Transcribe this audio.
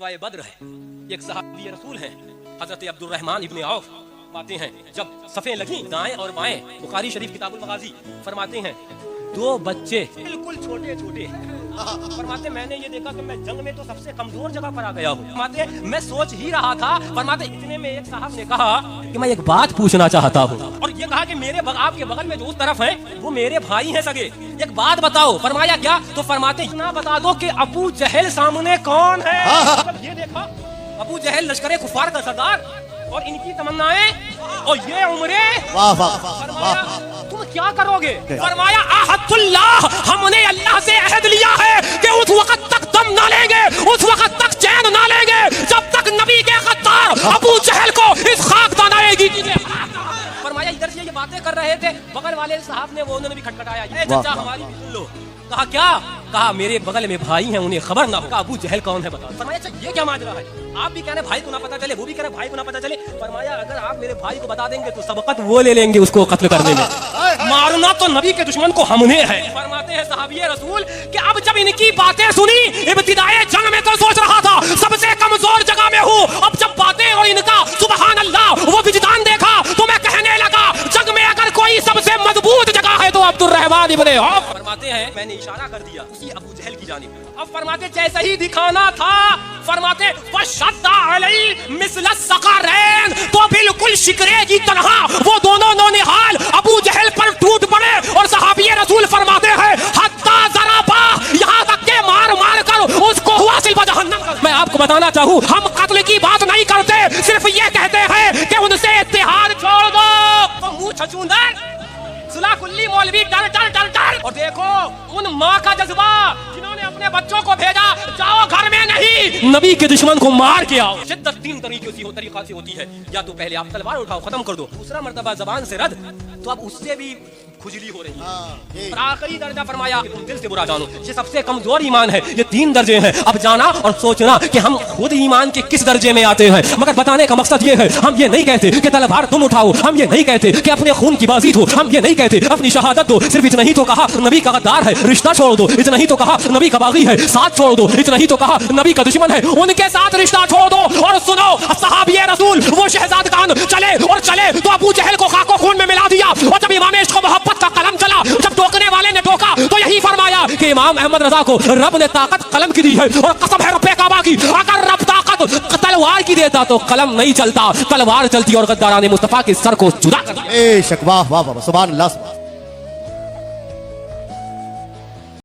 गज़वाए बद्र है, एक सहाबी रसूल है हजरत अब्दुर्रहमान इब्न औफ फरमाते हैं जब सफ़ें लगी दाएं और बाएं, बुखारी शरीफ किताबुल मगाज़ी फरमाते हैं दो बच्चे बिल्कुल छोटे छोटे फरमाते मैंने ये देखा कि मैं जंग में तो सबसे कमजोर जगह पर आ गया हूँ। फरमाते मैं सोच ही रहा था, फरमाते इतने में एक साहब ने कहा कि मैं एक बात पूछना चाहता हूँ, और ये कहा कि मेरे आपके बगल में जो उस तरफ है वो मेरे भाई हैं सगे, एक बात बताओ। फरमाया क्या? तो फरमाते इतना बता दो कि अबू जहल सामने कौन है। मतलब ये देखा अबू जहल लश्कर कुफार का सरदार और इनकी तमन्नाएं और ये उम्रे। फरमाया तुम क्या करोगे? फरमाया आहदुल्लाह, हमने अल्लाह से अहद लिया है कि उस वक्त तक दम ना लेंगे, उस वक्त तक चैन ना लेंगे जब तक नबी के गद्दार अबू जहल को इस खाक दानाएगी। फरमाया इधर से ये बातें कर रहे थे, बगल वाले साहब ने वो उन्होंने भी खटखटाया, चाचा हमारी भी सुन लो। कहा क्या? कहा मेरे बगल में भाई हैं उन्हें खबर ना हो। अबू जहल कौन है बताओ। फरमाया अच्छा ये क्या माजरा है? आप भी कह रहे भाई को ना पता चले, वो भी कह रहे भाई को ना पता चले। फरमाया अगर आप मेरे भाई को बता देंगे तो सबकत वो ले लेंगे उसको कत्ल करने में, मारना तो नबी के दुश्मन को हमने है। फरमाते हैं सहाबिये रसूल कि अब जब इनकी बातें सुनी, इब्तिदाए जंग में तो सोच रहा था सबसे कमजोर जगह में हूँ, अब जब बातें और इनका सुबहान अल्लाह वो विजदान देखा तो मैं कहने लगा जंग में अगर कोई सबसे मजबूत जगह है तो अब्दुर्रहमान इब्न औफ। फरमाते हैं मैंने इशारा कर दिया उसी अबू जहल की जानिब। अब फरमाते जैसे ही दिखाना था, फरमाते वशद्दा अलई मिस्ल सक़रैन, तो बिल्कुल शिकरे की तरह वो दोनों नौनिहाल अबू जहल पर टूट पड़े। और सहाबिये रसूल फरमाते हैं हत्ता ज़राबा, यहाँ तक के मार मार कर उसको हुआ सिल्वा जहन्नम का। मैं आपको बताना चाहूँ हम कत्ल की बात नहीं करते, सिर्फ ये कहते हैं कि उनसे इत्तेहाद छोड़ दो। तो मुँह छछूंदर सुला कुल्ली मौलवी डर डर डर डर। और देखो उन माँ का जज्बा जिन्होंने अपने बच्चों को भेजा जाओ घर में नहीं, नबी के दुश्मन को मार के आओ। शिद्दत तीन तरीके से होती है, या तो पहले आप तलवार उठाओ खत्म कर दो, दूसरा मर्तबा जबान से रद्द, तो अब उससे भी खुजली हो रही है। और आखिरी दर्जा फरमाया कि तुम दिल से बुरा जानो, ये सबसे कमजोर ईमान है। ये तीन दर्जे हैं, अब जाना और सोचना कि हम खुद ईमान के किस दर्जे में आते हैं। मगर बताने का मकसद ये है, हम ये नहीं कहते कि तलवार तुम उठाओ, हम ये नहीं कहते कि अपने खून की बाजी दो, हम ये नहीं कहते अपनी शहादत दो। सिर्फ इतना ही तो कहा नबी का गद्दार है रिश्ता छोड़ दो, इतना ही तो कहा नबी का बागी है साथ छोड़ दो, इतना ही तो कहा नबी का दुश्मन है उनके साथ रिश्ता छोड़ दो। और सुनो सहाबिये रसूल वो शहजाद खान चले और चले तो अबू जहल को खाको खून में मिला दिया। और जब इमाम इश्क व मोहब्बत का कलम चला, जब टोकने वाले ने टोका तो यही फरमाया कि इमाम अहमद रजा को रब ने ताकत कलम की दी है, और कसम है रब्बे काबा की अगर रब ताकत तलवार की देता तो कलम नहीं चलता, तलवार चलती और गद्दाराने मुस्तफा के सर को जुदा कर दिया। वाह वाह वाह सुभान अल्लाह।